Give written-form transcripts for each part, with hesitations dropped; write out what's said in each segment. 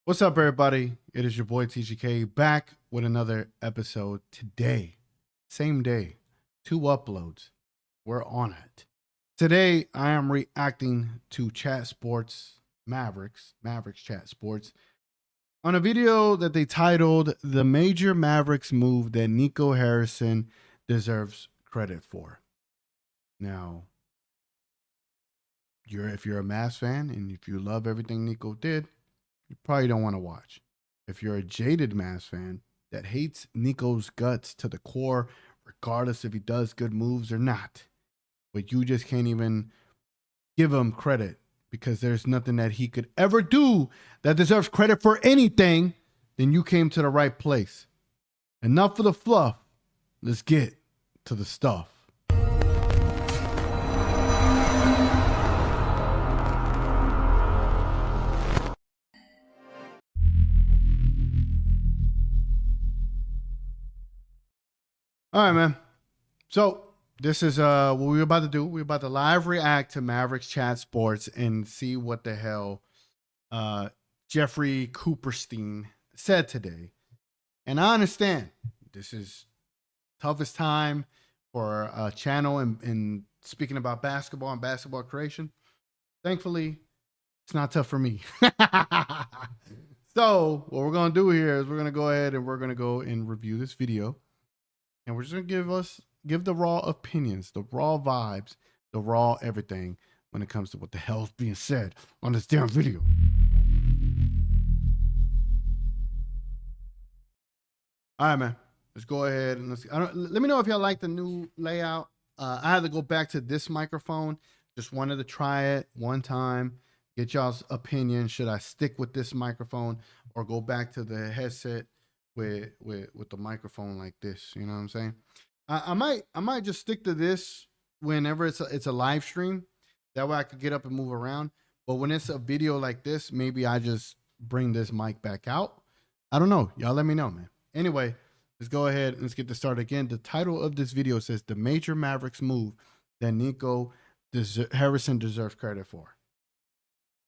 What's up, everybody? It is your boy TGK back with another episode today. Same day, 2 uploads. We're on it. Today, I am reacting to Chat Sports Mavericks Chat Sports, on a video that they titled "The Major Mavericks Move That Nico Harrison Deserves Credit For." Now, if you're a Mavs fan and if you love everything Nico did, you probably don't want to watch. If you're a jaded Mavs fan that hates Nico's guts to the core, regardless if he does good moves or not, but you just can't even give him credit because there's nothing that he could ever do that deserves credit for anything, then you came to the right place. Enough of the fluff. Let's get to the stuff. All right, man. So this is what we're about to do. We're about to live react to Mavericks Chat Sports and see what the hell Jeffrey Cooperstein said today. And I understand this is toughest time for a channel and speaking about basketball and basketball creation. Thankfully, it's not tough for me. So what we're gonna do here is we're gonna go ahead and we're gonna go and review this video. And we're just gonna give the raw opinions, the raw vibes, the raw everything when it comes to what the hell's being said on this damn video. All right, man. Let's go ahead and let me know if y'all like the new layout. I had to go back to this microphone. Just wanted to try it one time, get y'all's opinion. Should I stick with this microphone or go back to the headset with the microphone like this? You know what I'm saying? I might just stick to this whenever it's a live stream. That way I could get up and move around. But when it's a video like this, maybe I just bring this mic back out. I don't know. Y'all let me know, man. Anyway, let's go ahead and let's get this started again. The title of this video says "The Major Mavericks Move That Nico Harrison Deserves Credit For."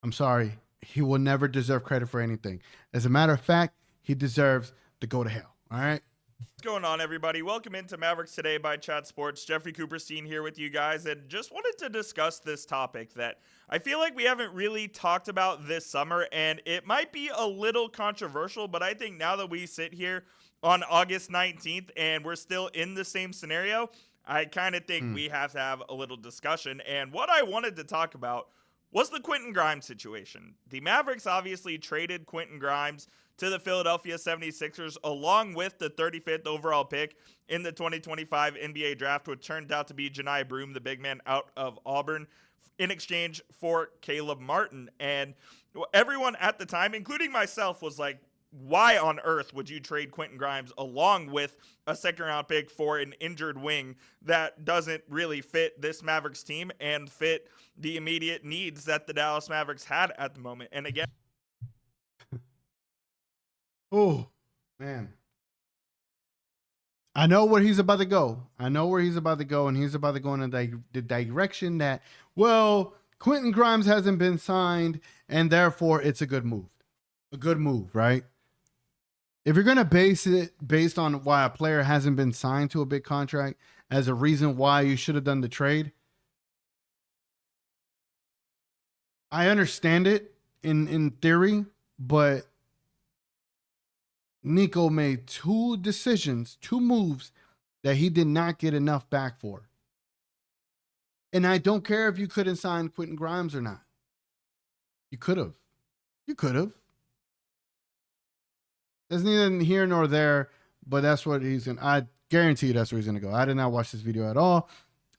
I'm sorry. He will never deserve credit for anything. As a matter of fact, he deserves to go to hell. All right? What's going on, everybody? Welcome into Mavericks Today by Chat Sports. Jeffrey Cooperstein here with you guys, and just wanted to discuss this topic that I feel like we haven't really talked about this summer, and it might be a little controversial, but I think now that we sit here on August 19th and we're still in the same scenario, I kind of think we have to have a little discussion. And what I wanted to talk about was the Quentin Grimes situation. The Mavericks obviously traded Quentin Grimes to the Philadelphia 76ers along with the 35th overall pick in the 2025 NBA draft, which turned out to be Janai Broome, the big man out of Auburn, in exchange for Caleb Martin. And everyone at the time, including myself, was like, why on earth would you trade Quentin Grimes along with a second-round pick for an injured wing that doesn't really fit this Mavericks team and fit the immediate needs that the Dallas Mavericks had at the moment? And again, oh, man. I know where he's about to go. I know where he's about to go, and he's about to go in the direction that, well, Quentin Grimes hasn't been signed, and therefore it's a good move. A good move, right? If you're going to base it based on why a player hasn't been signed to a big contract as a reason why you should have done the trade, I understand it in theory, but Nico made two moves that he did not get enough back for. And I don't care if you couldn't sign Quentin Grimes or not. You could have. You could have. There's neither here nor there, but that's what he's going to. I guarantee you that's where he's going to go. I did not watch this video at all,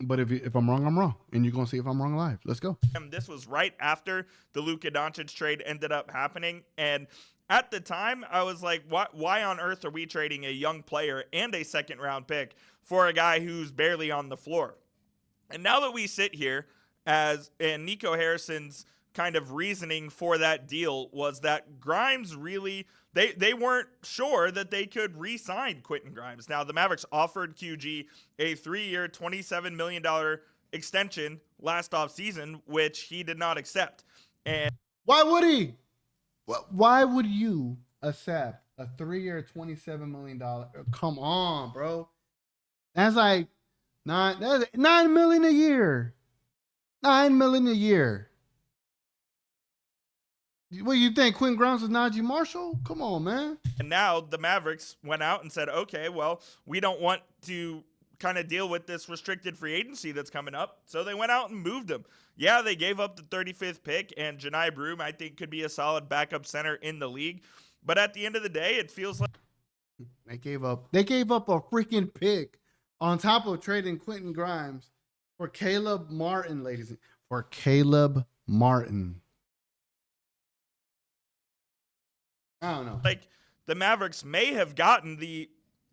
but if I'm wrong, I'm wrong. And you're going to see if I'm wrong live. Let's go. this was right after the Luka Doncic trade ended up happening. And at the time, I was like, why on earth are we trading a young player and a second-round pick for a guy who's barely on the floor? And now that we sit here, and Nico Harrison's kind of reasoning for that deal was that Grimes really, they weren't sure that they could re-sign Quentin Grimes. Now, the Mavericks offered QG a 3-year, $27 million extension last offseason, which he did not accept. And why would he? Why would you accept a 3-year, $27 million? Come on, bro. That's like that's $9 million a year. $9 million a year. What you think? Quentin Grimes is Najee Marshall? Come on, man. And now the Mavericks went out and said, okay, well, we don't want to kind of deal with this restricted free agency that's coming up. So they went out and moved him. Yeah, they gave up the 35th pick, and Janai Broom, I think, could be a solid backup center in the league. But at the end of the day, it feels like They gave up a freaking pick on top of trading Quentin Grimes for Caleb Martin, ladies. For Caleb Martin. I don't know. like the Mavericks may have gotten the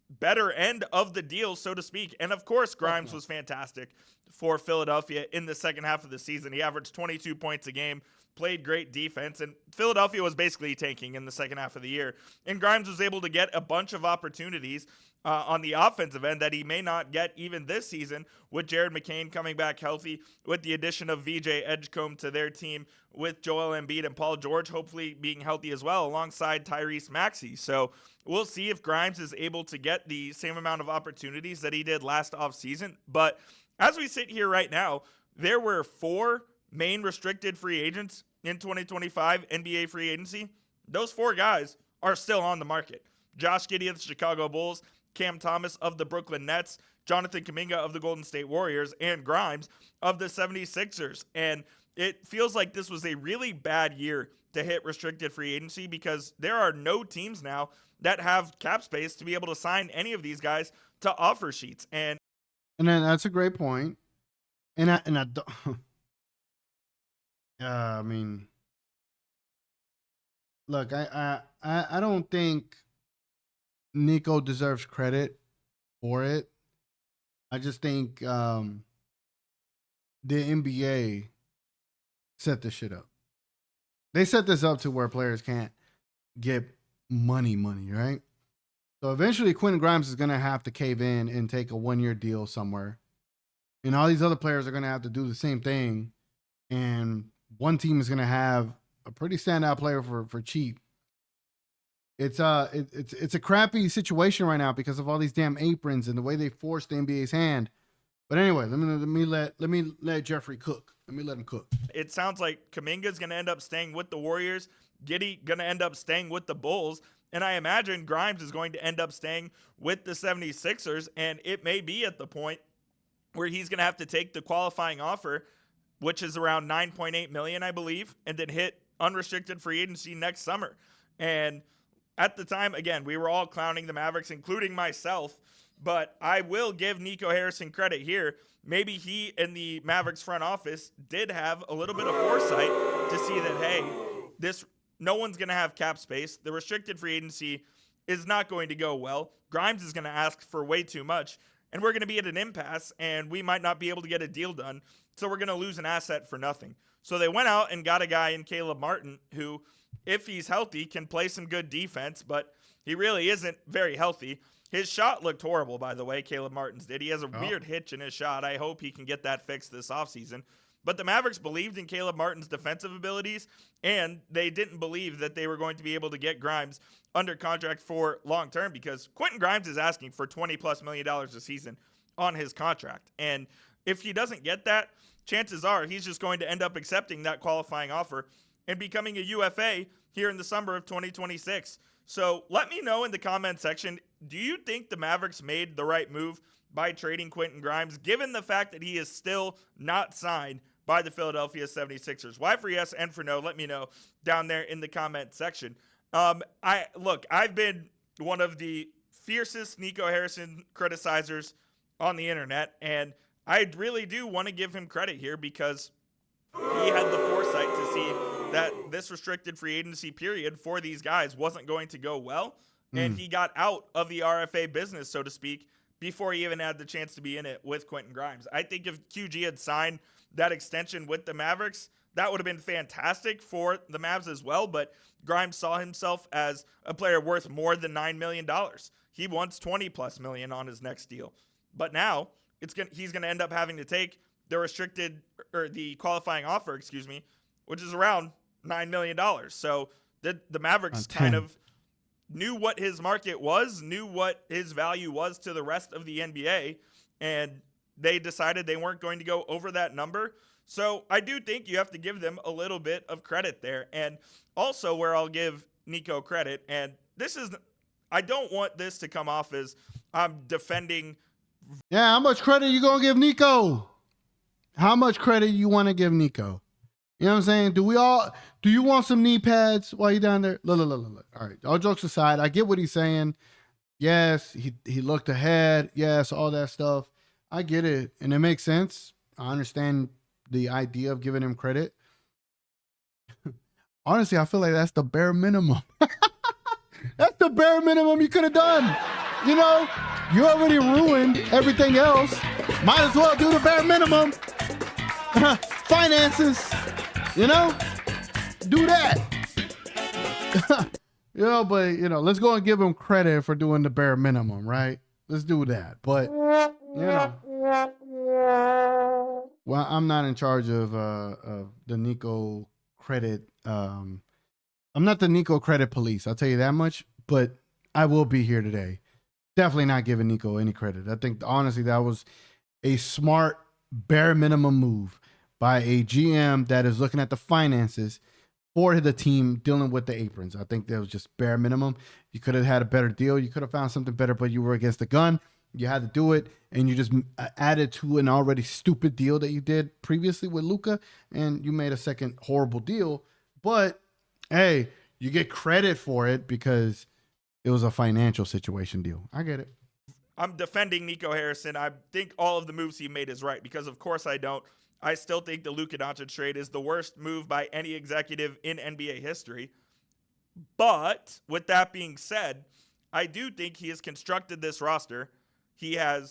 better end of the deal, so to speak. And of course, Grimes was fantastic for Philadelphia in the second half of the season. He averaged 22 points a game, played great defense, and Philadelphia was basically tanking in the second half of the year. And Grimes was able to get a bunch of opportunities on the offensive end that he may not get even this season, with Jared McCain coming back healthy, with the addition of VJ Edgecombe to their team, with Joel Embiid and Paul George hopefully being healthy as well, alongside Tyrese Maxey. So we'll see if Grimes is able to get the same amount of opportunities that he did last offseason. But as we sit here right now, there were 4 main restricted free agents in 2025 NBA free agency. Those 4 guys are still on the market. Josh Giddey of the Chicago Bulls, Cam Thomas of the Brooklyn Nets, Jonathan Kuminga of the Golden State Warriors, and Grimes of the 76ers. And it feels like this was a really bad year to hit restricted free agency, because there are no teams now that have cap space to be able to sign any of these guys to offer sheets. And then that's a great point. And I don't, I mean, look, I don't think Nico deserves credit for it. I just think the NBA set this shit up. They set this up to where players can't get money, right? So eventually Quentin Grimes is going to have to cave in and take a 1-year deal somewhere. And all these other players are going to have to do the same thing. And one team is going to have a pretty standout player for cheap. It's a crappy situation right now because of all these damn aprons and the way they forced the NBA's hand. But anyway, let me let Jeffrey cook. Let me let him cook. It sounds like Kuminga's going to end up staying with the Warriors, Giddey going to end up staying with the Bulls, and I imagine Grimes is going to end up staying with the 76ers, and it may be at the point where he's going to have to take the qualifying offer, which is around $9.8 million, I believe, and then hit unrestricted free agency next summer. And at the time, again, we were all clowning the Mavericks, including myself, but I will give Nico Harrison credit here. Maybe he and the Mavericks front office did have a little bit of foresight to see that, hey, no one's going to have cap space. The restricted free agency is not going to go well. Grimes is going to ask for way too much, and we're going to be at an impasse, and we might not be able to get a deal done, so we're going to lose an asset for nothing. So they went out and got a guy in Caleb Martin who, if he's healthy, can play some good defense, but he really isn't very healthy. His shot looked horrible, by the way, Caleb Martin's did. He has a weird hitch in his shot. I hope he can get that fixed this offseason. But the Mavericks believed in Caleb Martin's defensive abilities, and they didn't believe that they were going to be able to get Grimes under contract for long term, because Quentin Grimes is asking for $20+ million a season on his contract. And if he doesn't get that, chances are he's just going to end up accepting that qualifying offer and becoming a UFA here in the summer of 2026. So let me know in the comment section, do you think the Mavericks made the right move by trading Quentin Grimes, given the fact that he is still not signed by the Philadelphia 76ers? Why for yes and for no? Let me know down there in the comment section. I've been one of the fiercest Nico Harrison criticizers on the internet, and I really do want to give him credit here, because he had the foresight to see that this restricted free agency period for these guys wasn't going to go well, and he got out of the RFA business, so to speak, before he even had the chance to be in it with Quentin Grimes. I think if QG had signed that extension with the Mavericks, that would have been fantastic for the Mavs as well, but Grimes saw himself as a player worth more than $9 million. He wants $20+ million on his next deal. But now he's going to end up having to take the qualifying offer, which is around $9 million. So The Mavericks kind of knew what his market was, knew what his value was to the rest of the NBA, and they decided they weren't going to go over that number. So I do think you have to give them a little bit of credit there. And also where I'll give Nico credit, and this is, I don't want this to come off as I'm defending. Yeah, how much credit you going to give Nico? How much credit you want to give Nico? You know what I'm saying? Do you want some knee pads while you're down there? Look. All right. All jokes aside, I get what he's saying. Yes, he looked ahead. Yes, all that stuff. I get it. And it makes sense. I understand the idea of giving him credit. Honestly, I feel like that's the bare minimum. That's the bare minimum you could have done. You know, you already ruined everything else. Might as well do the bare minimum. Finances. You know, do that. But let's go and give him credit for doing the bare minimum, right? Let's do that. But well, I'm not in charge of the Nico credit. I'm not the Nico credit police. I'll tell you that much. But I will be here today. Definitely not giving Nico any credit. I think honestly that was a smart bare minimum move by a GM that is looking at the finances for the team dealing with the aprons. I think that was just bare minimum. You could have had a better deal. You could have found something better, but you were against the gun. You had to do it, and you just added to an already stupid deal that you did previously with Luka, and you made a second horrible deal. But, hey, you get credit for it because it was a financial situation deal. I get it. I'm defending Nico Harrison. I think all of the moves he made is right because, of course, I don't. I still think the Luka Doncic trade is the worst move by any executive in NBA history. But with that being said, I do think he has constructed this roster. He had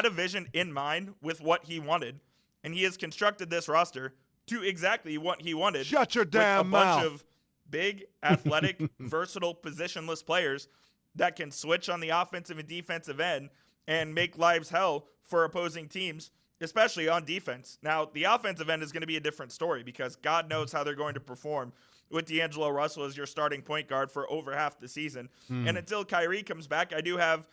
a vision in mind with what he wanted, and he has constructed this roster to exactly what he wanted. Shut your damn mouth. With a bunch of big, athletic, versatile, positionless players that can switch on the offensive and defensive end and make lives hell for opposing teams, especially on defense. Now, the offensive end is going to be a different story because God knows how they're going to perform with D'Angelo Russell as your starting point guard for over half the season. And until Kyrie comes back, I do have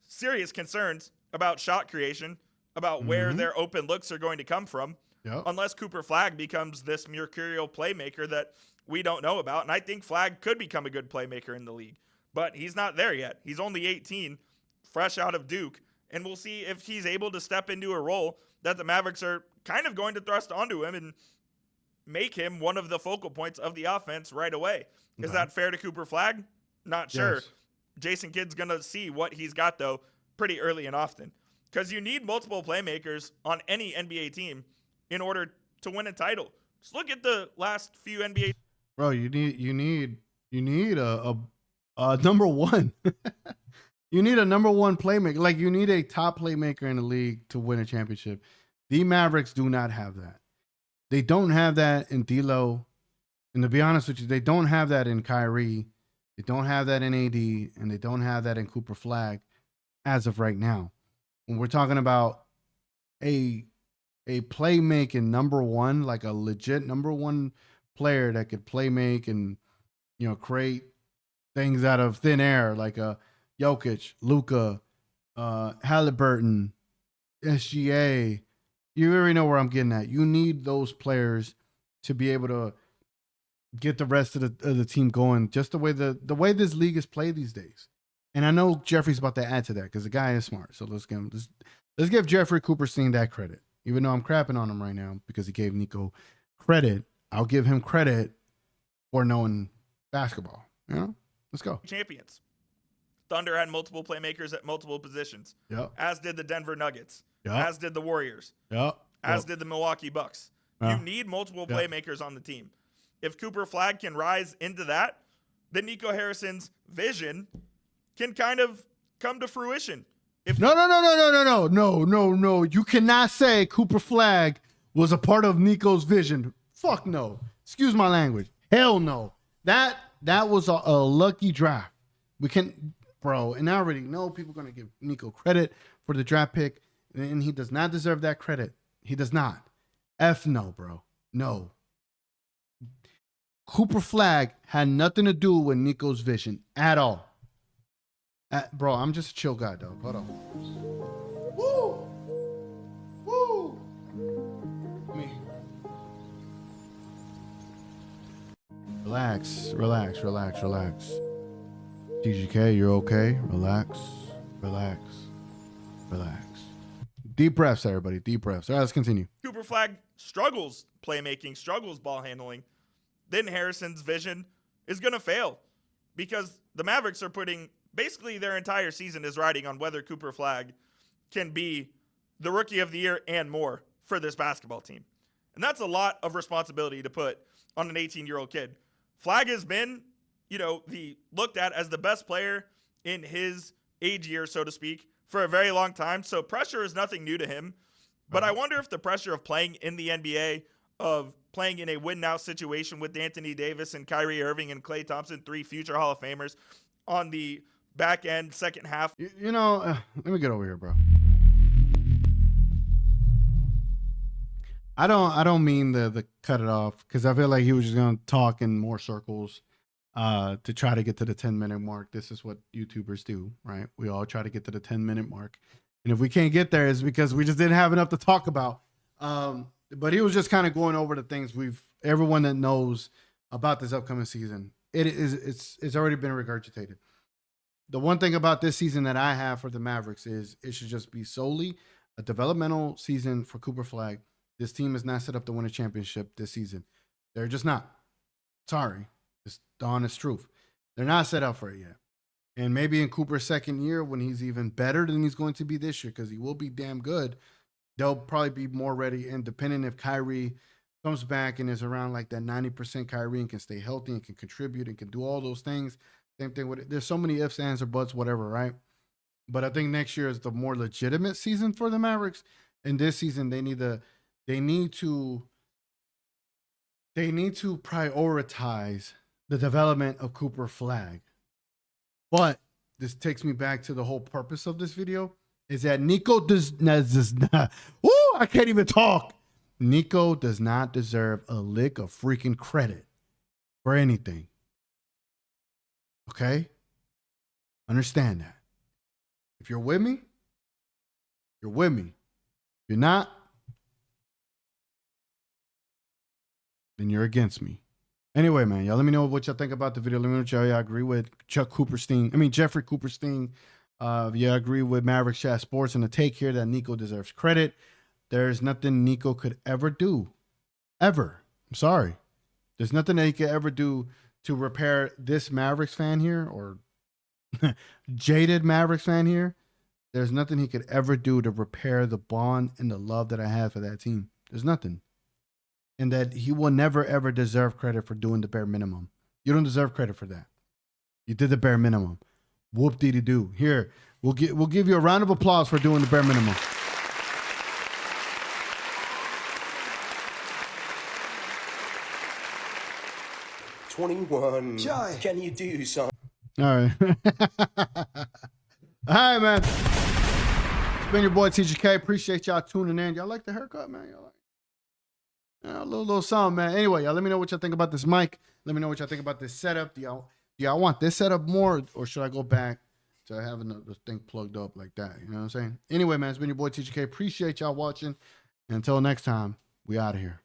serious concerns about shot creation, about where their open looks are going to come from, unless Cooper Flagg becomes this mercurial playmaker that we don't know about. And I think Flagg could become a good playmaker in the league, but he's not there yet. He's only 18, fresh out of Duke, and we'll see if he's able to step into a role that the Mavericks are kind of going to thrust onto him and make him one of the focal points of the offense right away. Is that fair to Cooper Flagg? Not sure. Yes. Jason Kidd's going to see what he's got, though, pretty early and often. Because you need multiple playmakers on any NBA team in order to win a title. Just look at the last few NBA. Bro, you need a number one. You need a number one playmaker. Like, you need a top playmaker in the league to win a championship. The Mavericks do not have that. They don't have that in D'Lo. And to be honest with you, they don't have that in Kyrie. They don't have that in AD. And they don't have that in Cooper Flagg as of right now. When we're talking about a playmaking number one, like a legit number one player that could play make and, create things out of thin air, like a Jokic, Luka, Halliburton, SGA. You already know where I'm getting at. You need those players to be able to get the rest of the team going, just the way this league is played these days. And I know Jeffrey's about to add to that because the guy is smart. So let's give Jeffrey Cooperstein that credit. Even though I'm crapping on him right now because he gave Nico credit, I'll give him credit for knowing basketball. Let's go. Champions. Thunder had multiple playmakers at multiple positions. Yep. As did the Denver Nuggets. Yep. As did the Warriors. Yep. As did the Milwaukee Bucks. Yeah. You need multiple playmakers on the team. If Cooper Flagg can rise into that, then Nico Harrison's vision can kind of come to fruition. No. You cannot say Cooper Flagg was a part of Nico's vision. Fuck no. Excuse my language. Hell no. That was a lucky draft. We can, bro, and I already know people are going to give Nico credit for the draft pick, and he does not deserve that credit. He does not. F no, bro. No. Cooper Flag had nothing to do with Nico's vision at all. Bro, I'm just a chill guy, dog. Hold on. Woo! Woo! Me. Relax, relax, relax, relax. TGK, you're okay? Relax, relax, relax. Deep breaths, everybody. Deep breaths. All right, let's continue. Cooper Flag struggles playmaking, struggles ball handling. Then Harrison's vision is going to fail because the Mavericks are putting basically their entire season is riding on whether Cooper Flag can be the rookie of the year and more for this basketball team. And that's a lot of responsibility to put on an 18-year-old kid. Flag has been, looked at as the best player in his age year, so to speak, for a very long time. So pressure is nothing new to him. But I wonder if the pressure of playing in the NBA, of playing in a win-now situation with Anthony Davis and Kyrie Irving and Klay Thompson, 3 future Hall of Famers, on the back end, second half. Let me get over here, bro. I don't mean the cut it off, because I feel like he was just going to talk in more circles to try to get to the 10-minute mark. This is what YouTubers do, right? We all try to get to the 10-minute mark. And if we can't get there, it's because we just didn't have enough to talk about. But he was just kind of going over the things everyone that knows about this upcoming season. It's already been regurgitated. The one thing about this season that I have for the Mavericks is it should just be solely a developmental season for Cooper Flag. This team is not set up to win a championship this season. They're just not. Sorry. It's the honest truth. They're not set up for it yet. And maybe in Cooper's second year, when he's even better than he's going to be this year, because he will be damn good, they'll probably be more ready. And depending if Kyrie comes back and is around like that 90% Kyrie and can stay healthy and can contribute and can do all those things. Same thing with it. There's so many ifs, ands, or buts, whatever, right? But I think next year is the more legitimate season for the Mavericks. And this season, they need to prioritize the development of Cooper Flag. But this takes me back to the whole purpose of this video, is that Nico does not, I can't even talk. Nico does not deserve a lick of freaking credit for anything. Okay? Understand that. If you're with me, you're with me. If you're not, then you're against me. Anyway, man, y'all let me know what y'all think about the video. Let me know what y'all agree with Jeffrey Cooperstein. Yeah, I agree with Mavericks Chat Sports and the take here that Nico deserves credit. There's nothing Nico could ever do. Ever. I'm sorry. There's nothing that he could ever do to repair this Mavericks fan here or jaded Mavericks fan here. There's nothing he could ever do to repair the bond and the love that I have for that team. There's nothing. And that he will never, ever deserve credit for doing the bare minimum. You don't deserve credit for that. You did the bare minimum. Whoop-dee-dee-doo. Here, we'll give you a round of applause for doing the bare minimum. Can you do something? All right. All right, man. It's been your boy TGK. Appreciate y'all tuning in. Y'all like the haircut, man? Y'all like a little something, man. Anyway, y'all let me know what y'all think about this mic. Let me know what y'all think about this setup. Do y'all want this setup more, or should I go back to having the thing plugged up like that? You know what I'm saying? Anyway, man, it's been your boy TGK. Appreciate y'all watching. And until next time, we out of here.